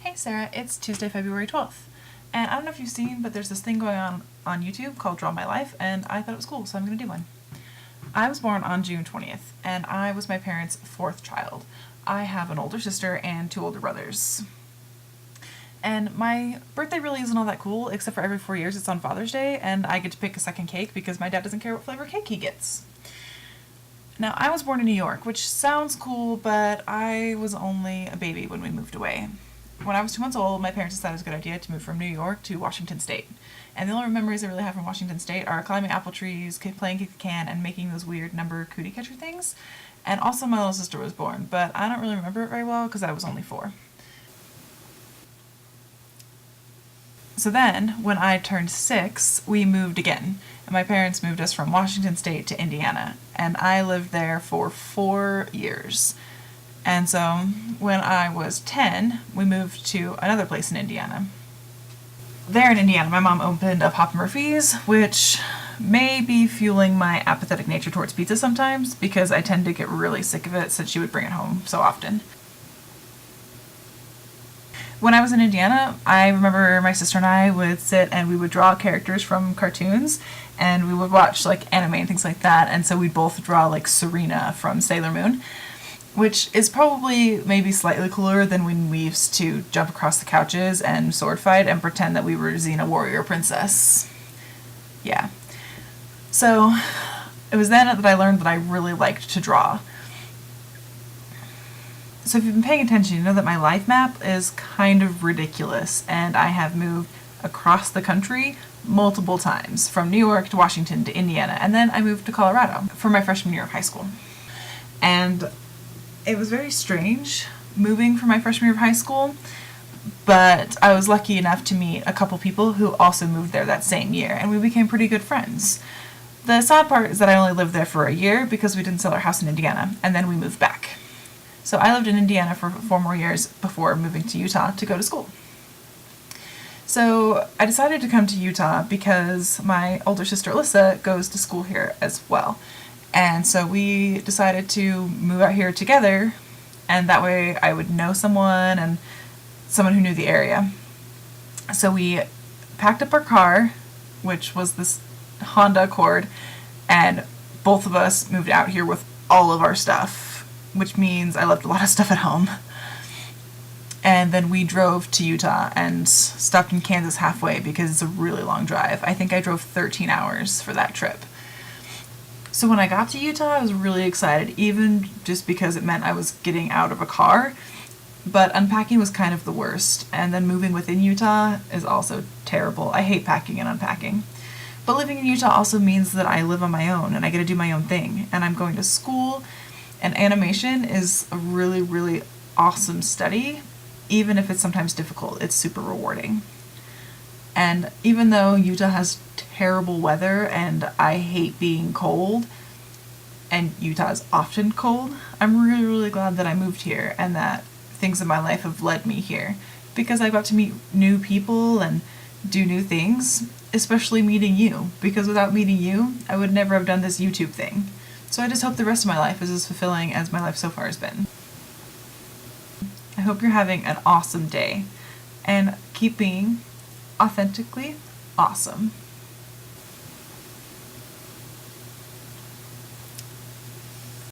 Hey Sarah, it's Tuesday, February 12th. And I don't know if you've seen, but there's this thing going on YouTube called Draw My Life, and I thought it was cool, so I'm going to do one. I was born on June 20th, and I was my parents' fourth child. I have an older sister and two older brothers. And my birthday really isn't all that cool, except for every 4 years it's on Father's Day, and I get to pick a second cake because my dad doesn't care what flavor cake he gets. Now, I was born in New York, which sounds cool, but I was only a baby when we moved away. When I was 2 months old, my parents decided it was a good idea to move from New York to Washington State. And the only memories I really have from Washington State are climbing apple trees, playing kick the can, and making those weird number cootie catcher things. And also my little sister was born, but I don't really remember it very well because I was only 4. So then, when I turned 6, we moved again. And my parents moved us from Washington State to Indiana. And I lived there for 4 years. And so, when I was 10, we moved to another place in Indiana. There in Indiana, my mom opened up Papa Murphy's, which may be fueling my apathetic nature towards pizza sometimes, because I tend to get really sick of it since she would bring it home so often. When I was in Indiana, I remember my sister and I would sit and we would draw characters from cartoons, and we would watch like anime and things like that, and so we'd both draw like Serena from Sailor Moon, which is probably maybe slightly cooler than when we used to jump across the couches and sword fight and pretend that we were Xena warrior princess. Yeah. So it was then that I learned that I really liked to draw. So if you've been paying attention, you know that my life map is kind of ridiculous, and I have moved across the country multiple times, from New York to Washington to Indiana, and then I moved to Colorado for my freshman year of high school. And it was very strange moving for my freshman year of high school, but I was lucky enough to meet a couple people who also moved there that same year, and we became pretty good friends. The sad part is that I only lived there for a year because we didn't sell our house in Indiana, and then we moved back. So I lived in Indiana for 4 more years before moving to Utah to go to school. So I decided to come to Utah because my older sister Alyssa goes to school here as well. And so we decided to move out here together, and that way I would know someone and someone who knew the area. So we packed up our car, which was this Honda Accord, and both of us moved out here with all of our stuff, which means I left a lot of stuff at home. And then we drove to Utah and stopped in Kansas halfway because it's a really long drive. I think I drove 13 hours for that trip. So when I got to Utah, I was really excited, even just because it meant I was getting out of a car. But unpacking was kind of the worst, and then moving within Utah is also terrible. I hate packing and unpacking. But living in Utah also means that I live on my own, and I get to do my own thing. And I'm going to school, and animation is a really, really awesome study. Even if it's sometimes difficult, it's super rewarding. And even though Utah has terrible weather and I hate being cold, and Utah is often cold, I'm really, really glad that I moved here and that things in my life have led me here, because I got to meet new people and do new things, especially meeting you, because without meeting you, I would never have done this YouTube thing. So I just hope the rest of my life is as fulfilling as my life so far has been. I hope you're having an awesome day, and keep being authentically awesome.